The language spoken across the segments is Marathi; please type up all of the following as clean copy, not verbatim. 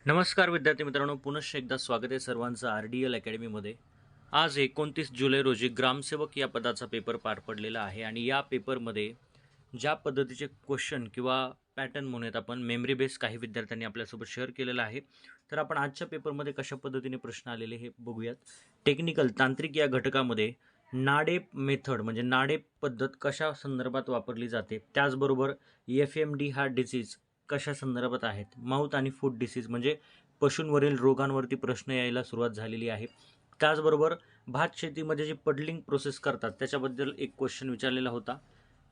नमस्कार विद्यार्थी मित्रांनो, पुनश्च एकदा स्वागत आहे सर्वांचं RDL अकॅडमीमध्ये. आज 29 जुलै रोजी ग्रामसेवक या पदाचा पेपर पार पडलेला आहे आणि या पेपरमध्ये ज्या पद्धतीचे क्वेश्चन किंवा पॅटर्न म्हणूयात आपण मेमरी बेस काही विद्यार्थ्यांनी आपल्यासोबत शेअर केलेला आहे. तर आपण आजच्या पेपरमध्ये कशा पद्धतीने प्रश्न आलेले हे बघूयात. टेक्निकल तांत्रिक या घटकामध्ये नाडेप मेथड म्हणजे नाडेप पद्धत कशा संदर्भात वापरली जाते, त्याचबरोबर FMD हा डिसीज कशा संदर्भात आहेत, माउथ आणि फूट डिसीज म्हणजे पशूंवरील रोगांवरती प्रश्न यायला सुरुवात झालेली आहे. त्याचबरोबर भात शेतीमध्ये जी पडलिंग प्रोसेस करतात त्याच्याबद्दल एक क्वेश्चन विचारलेला होता.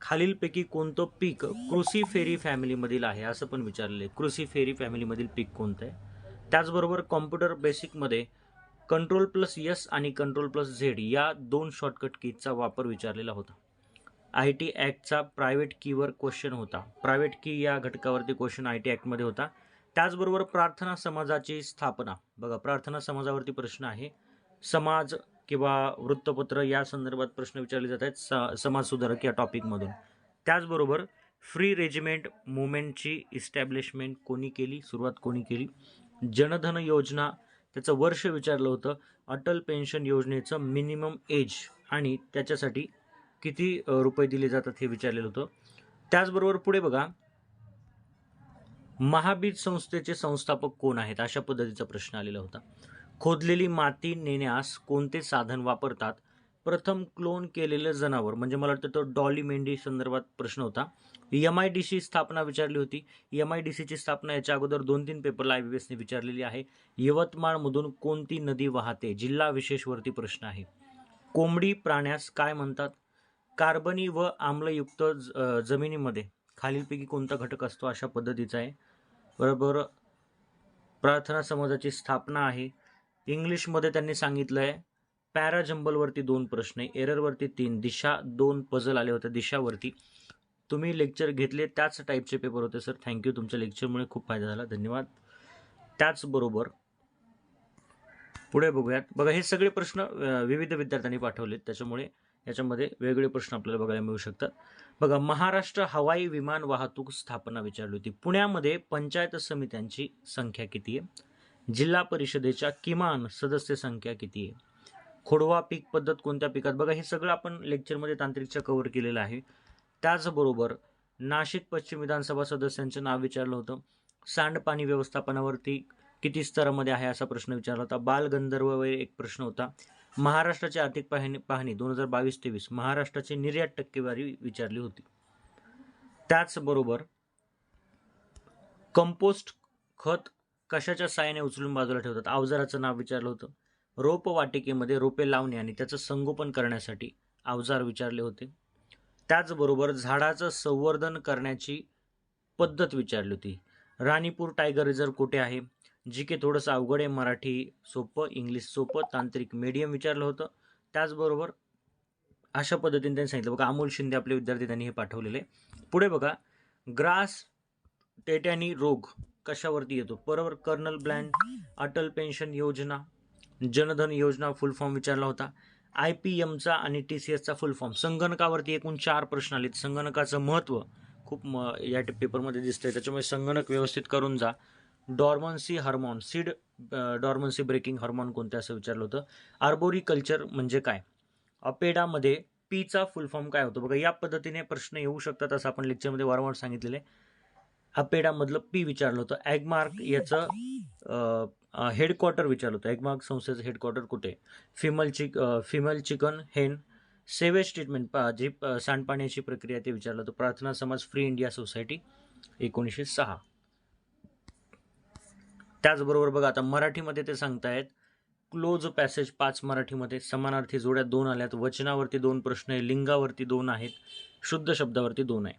खालीलपैकी कोणतं पीक क्रुसिफेरी फॅमिलीमधील आहे असं पण विचारलेलं आहे. क्रुसिफेरी फॅमिलीमधील पीक कोणतं आहे. त्याचबरोबर कॉम्प्युटर बेसिकमध्ये Ctrl+S आणि Ctrl+Z या दोन शॉर्टकट कीजचा वापर विचारलेला होता. IT ॲक्टचा प्रायव्हेट कीवर क्वेश्चन होता. प्रायव्हेट की या घटकावरती क्वेश्चन IT ॲक्टमध्ये होता. त्याचबरोबर प्रार्थना समाजाची स्थापना, बघा प्रार्थना समाजावरती प्रश्न आहे. समाज किंवा वृत्तपत्र या संदर्भात प्रश्न विचारले जात आहेत समाज सुधारक या टॉपिकमधून. त्याचबरोबर फ्री रेजिमेंट मुवमेंटची इस्टॅब्लिशमेंट कोणी केली, सुरुवात कोणी केली. जनधन योजना त्याचं वर्ष विचारलं होतं. अटल पेन्शन योजनेचं मिनिमम एज आणि त्याच्यासाठी किती रुपये दिले जातात हे विचारलेलं होतं. त्याचबरोबर पुढे बघा, महाबीज संस्थेचे संस्थापक कोण आहेत अशा पद्धतीचा प्रश्न आलेला होता. खोदलेली माती नेण्यास कोणते साधन वापरतात. प्रथम क्लोन केलेलं जनावर म्हणजे मला वाटतं तो डॉली मेंढी संदर्भात प्रश्न होता. MIDC स्थापना विचारली होती. MIDCची स्थापना याच्या अगोदर 2-3 पेपरला IBSने विचारलेली आहे. यवतमाळमधून कोणती नदी वाहते, जिल्हा विशेषवरती प्रश्न आहे. कोंबडी प्राण्यास काय म्हणतात. कार्बनी व आम्लयुक्त जमिनीमध्ये खालीलपैकी कोणता घटक असतो अशा पद्धतीचा आहे. बरोबर प्रार्थना समाजाची स्थापना आहे. इंग्लिशमध्ये त्यांनी सांगितलं आहे पॅराजंबलवरती 2 प्रश्न आहे, एररवरती 3, दिशा 2 पझल आले होते दिशावरती. तुम्ही लेक्चर घेतले त्याच टाईपचे पेपर होते सर. थँक्यू, तुमच्या लेक्चरमुळे खूप फायदा झाला, धन्यवाद. त्याचबरोबर पुढे बघूयात. बघा हे सगळे प्रश्न विविध विद्यार्थ्यांनी पाठवलेत, त्याच्यामुळे याच्यामध्ये वेगवेगळे प्रश्न आपल्याला बघायला मिळू शकतात. बघा महाराष्ट्र हवाई विमान वाहतूक स्थापना विचारली होती. पुण्यामध्ये पंचायत समित्यांची संख्या किती आहे. जिल्हा परिषदेच्या किमान सदस्य संख्या किती आहे. खोडवा पीक पद्धत कोणत्या पिकात, बघा हे सगळं आपण लेक्चरमध्ये तांत्रिकच्या कव्हर केलेलं आहे. त्याचबरोबर नाशिक पश्चिम विधानसभा सदस्यांचं नाव विचारलं होतं. सांडपाणी व्यवस्थापनावरती किती स्तरामध्ये आहे असा प्रश्न विचारला होता. बालगंधर्ववर एक प्रश्न होता. महाराष्ट्राची आर्थिक पाहणी 2022-23 महाराष्ट्राची निर्यात टक्केवारी विचारली होती. त्याचबरोबर कंपोस्ट खत कशाच्या साहाय्याने उचलून बाजूला ठेवतात, अवजाराचं नाव विचारलं होतं. रोपवाटिकेमध्ये रोपे लावणे आणि त्याचं संगोपन करण्यासाठी अवजार विचारले होते. त्याचबरोबर झाडाचं संवर्धन करण्याची पद्धत विचारली होती. राणीपूर टायगर रिझर्व कुठे आहे. GK थोडंसं अवघड आहे, मराठी सोपं, इंग्लिश सोपं, तांत्रिक मीडियम विचारलं होतं. त्याचबरोबर अशा पद्धतीने त्यांनी सांगितलं. बघा अमोल शिंदे आपले विद्यार्थी त्यांनी हे पाठवलेले. पुढे बघा ग्रास टेटॅनी रोग कशावरती येतो. बरोबर कर्नल ब्लँड, अटल पेन्शन योजना, जनधन योजना फुल फॉर्म विचारला होता. IPMचा आणि TCSचा फुल फॉर्म. संगणकावरती एकूण 4 प्रश्न आलेत. संगणकाचं महत्त्व खूप या पेपरमध्ये दिसतंय, त्याच्यामुळे संगणक व्यवस्थित करून जा. डॉर्मन्सी हार्मोन, सीड डॉर्मन्सी ब्रेकिंग हार्मोन कोणते असं विचारलं होतं. आर्बोरिकल्चर म्हणजे काय. अपेडामध्ये पीचा फुल फॉर्म काय होतो. बघा या पद्धतीने प्रश्न येऊ शकतात असं आपण लेक्चरमध्ये वारंवार सांगितलेलं आहे. अपेडामधलं पी विचारलं होतं. ॲगमार्क याचं हेडक्वार्टर विचारलं होतं. ॲगमार्क संस्थेचं हेडक्वार्टर कुठे. फिमेल चिकन हेन सेवेज ट्रीटमेंट जी सांडपाण्याची प्रक्रिया ते विचारलं होतं. प्रार्थना समाज फ्री इंडिया सोसायटी 1906. त्याचबरोबर बघा आता मराठीमध्ये ते सांगतायत क्लोज पॅसेज 5 मराठीमध्ये. समानार्थी जोड्या 2 आल्यात. वचनावरती 2 प्रश्न आहे. लिंगावरती 2 आहेत. शुद्ध शब्दावरती 2 आहे.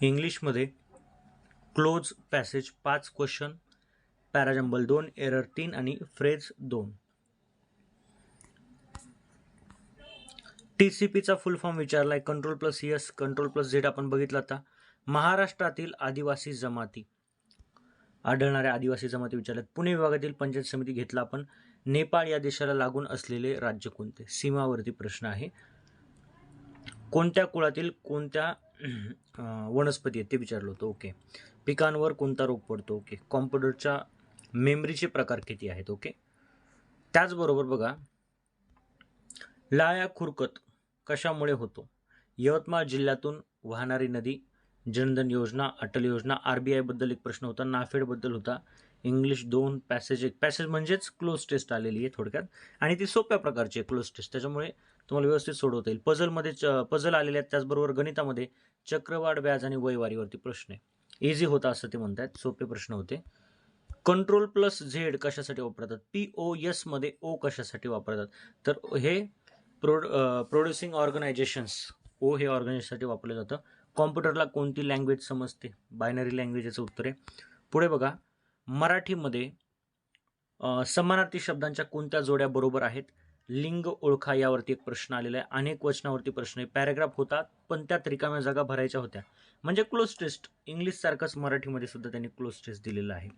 इंग्लिशमध्ये close passage 5 question, parajumble 2, error 3 आणि फ्रेज 2. TCPचा फुल फॉर्म विचारलाय. Ctrl+S Ctrl+Z आपण बघितलं आता. महाराष्ट्रातील आदिवासी जमाती, आढळणाऱ्या आदिवासी जमाती विचारल्यात. पुणे विभागातील पंचायत समिती घेतला आपण. नेपाळ या देशाला लागून असलेले राज्य कोणते. सीमावरती प्रश्न आहे. कोणत्या कुळातील कोणत्या वनस्पती आहेत ते विचारलं होतं. ओके. पिकांवर कोणता रोग पडतो? ओके. कॉम्प्युटरच्या मेमरीचे प्रकार किती आहेत? ओके. त्याचबरोबर बघा, लाया खुरकत कशामुळे होतो? यवतमाळ जिल्ह्यातून वाहणारी नदी, जनधन योजना, अटल योजना, RBI बद्दल एक प्रश्न होता, नाफेड बद्दल होता, इंग्लिश 2, पॅसेज 1. पॅसेज म्हणजेच क्लोज टेस्ट आलेली आहे थोडक्यात, आणि ती सोप्या प्रकारची आहे क्लोज टेस्ट, त्याच्यामुळे तुम्हाला व्यवस्थित सोडवता येईल. पझलमध्ये पझल आलेले आहेत. त्याचबरोबर गणितामध्ये चक्रवाढ व्याज आणि वयवारीवरती प्रश्न आहे. इझी होता असं ते म्हणतात, सोपे प्रश्न होते. Ctrl+Z कशासाठी वापरतात? POS मध्ये O कशासाठी वापरतात? तर हे प्रोड्युसिंग ऑर्गनायझेशन्स, O हे ऑर्गनायझेशनसाठी वापरलं जातं. कॉम्प्युटरला कोणती लँग्वेज समजते? बायनरी लँग्वेजचं उत्तर आहे. पुढे बघा, मराठीमध्ये समानार्थी शब्दांच्या कोणत्या जोड्या बरोबर आहेत? लिंग ओळखा यावरती एक प्रश्न आलेला आहे. अनेक वचनावरती प्रश्न आहे. पॅराग्राफ होता, पण त्यात रिकाम्या जागा भरायच्या होत्या. म्हणजे क्लोज टेस्ट, इंग्लिश सारखंच मराठीमध्ये सुद्धा त्यांनी क्लोज टेस्ट दिलेलं आहे.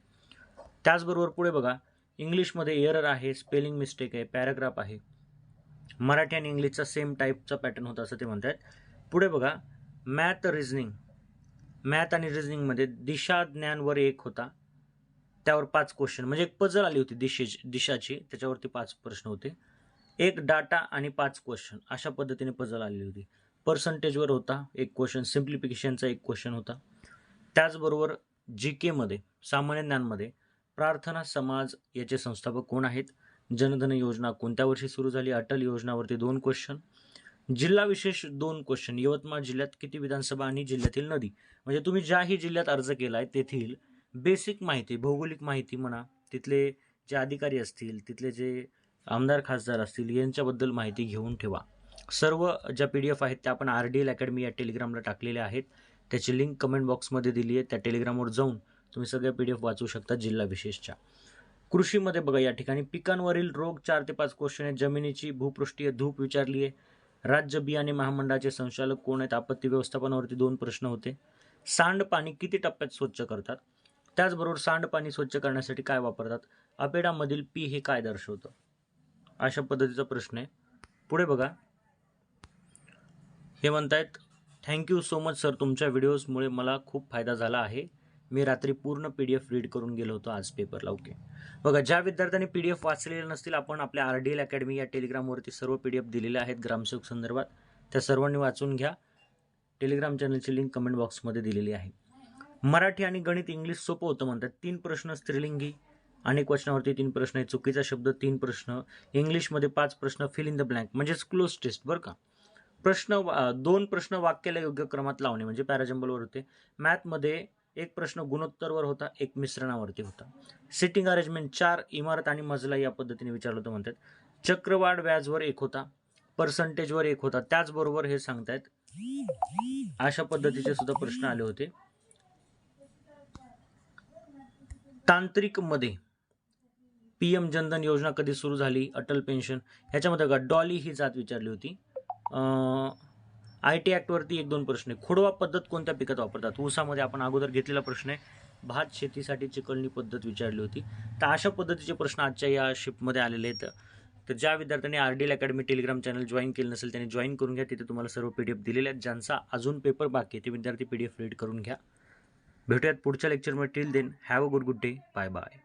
त्याचबरोबर पुढे बघा, इंग्लिशमध्ये एरर आहे, स्पेलिंग मिस्टेक आहे, पॅराग्राफ आहे. मराठी आणि इंग्लिशचा सेम टाईपचा पॅटर्न होता असं ते म्हणतात. पुढे बघा, मॅथ आणि रिझनिंगमध्ये दिशा ज्ञानवर 1 होता, त्यावर 5 क्वेश्चन, म्हणजे एक पझल आली होती दिशाची, त्याच्यावरती 5 प्रश्न होते. एक डाटा आणि 5 क्वेश्चन, अशा पद्धतीने पझल आलेली होती. पर्सेंटेजवर होता 1 क्वेश्चन, सिम्प्लिफिकेशनचा 1 क्वेश्चन होता. त्याचबरोबर GK मध्ये, सामान्य ज्ञानमध्ये, प्रार्थना समाज याचे संस्थापक कोण आहेत? जनधन योजना कोणत्या वर्षी सुरू झाली? अटल योजनावरती 2 क्वेश्चन. जिल्हा विशेष 2 क्वेश्चन. यवतमाळ जिल्ह्यात किती विधानसभा आणि जिल्ह्यातील नदी? म्हणजे तुम्ही ज्याही जिल्ह्यात अर्ज केलाय तेथील बेसिक माहिती, भौगोलिक माहिती म्हणा, तिथले जे अधिकारी असतील, तिथले जे आमदार खासदार असतील, यांच्याबद्दल माहिती घेऊन ठेवा. सर्व ज्या PDF आहेत त्या आपण RDL अकॅडमी या टेलिग्रामला टाकलेल्या आहेत. त्याची लिंक कमेंट बॉक्समध्ये दिली आहे. त्या टेलिग्रामवर जाऊन तुम्ही सगळ्या PDF वाचू शकता जिल्हा विशेषच्या. कृषीमध्ये बघा, या ठिकाणी पिकांवरील रोग 4 ते 5 क्वेश्चन आहेत. जमिनीची भूपृष्ठीय धूप विचारली आहे. राज्य बियाणे महामंडळाचे संचालक कोण आहेत? आपत्ती व्यवस्थापनावरती 2 प्रश्न होते. सांडपाणी किती टप्प्यात स्वच्छ करतात? त्याचबरोबर सांडपाणी स्वच्छ करण्यासाठी काय वापरतात? अपेडामधील P हे काय दर्शवतं? अशा पद्धतीचा प्रश्न आहे. पुढे बघा, हे म्हणतायत, थँक्यू सो मच सर, तुमच्या व्हिडिओजमुळे मला खूप फायदा झाला आहे. मी रात्री पूर्ण PDF रीड करून गेलो होतो आज पेपरला. ओके. बघा, ज्या विद्यार्थ्यांनी PDF वाचलेले नसतील, आपण आपल्या RDL अकॅडमी या टेलिग्रामवरती सर्व PDF दिलेले आहेत ग्रामसेवक संदर्भात, त्या सर्वांनी वाचून घ्या. टेलिग्राम चॅनलची लिंक कमेंट बॉक्समध्ये दिलेली आहे. मराठी आणि गणित इंग्लिश सोपं होतं म्हणतात. 3 प्रश्न स्त्रीलिंगी, अनेक वचनावरती 3 प्रश्न आहे, चुकीचा शब्द 3 प्रश्न, इंग्लिशमध्ये 5 प्रश्न, फिल इन द ब्लँक, म्हणजेच क्लोज टेस्ट बरं का. 2 प्रश्न वाक्याला योग्य क्रमात लावणे, म्हणजे पॅराजंबलवर होते. मॅथमध्ये 1 प्रश्न गुणोत्तरवर होता, 1 मिश्रणावरती होता. सिटिंग अरेंजमेंट 4 इमारत आणि मजला या पद्धतीने विचारलं होतं म्हणतात. चक्रवाढ व्याजवर 1 होता, पर्सेंटेजवर 1 होता. त्याचबरोबर हे सांगतायत, अशा पद्धतीचे सुद्धा प्रश्न आले होते. तांत्रिक मध्ये PM जनधन योजना कधी सुरू झाली? अटल पेन्शन, ह्याच्यामध्ये बघा, डॉली ही जात विचारली होती. IT ऍक्ट वरती 1-2 प्रश्न आहे. खोडवा पद्धत कोणत्या पिकात वापरतात? ऊसामध्ये आपण अगोदर घेतलेला प्रश्न आहे. भात शेतीसाठी चिकलणी पद्धत विचारली होती. तर अशा पद्धतीचे प्रश्न आजच्या या शिफ्टमध्ये आलेले आहेत. तर ज्या विद्यार्थ्यांनी RDL academy Telegram channel join केलं नसेल त्यांनी जॉईन करून घ्या. तिथे तुम्हाला सर्व PDF दिलेले आहेत. ज्यांचा अजून पेपर बाकी आहे ते विद्यार्थी PDF रीड करून घ्या. भेटूयात पुढच्या लेक्चरमध्ये. Till then have a good day. Bye bye.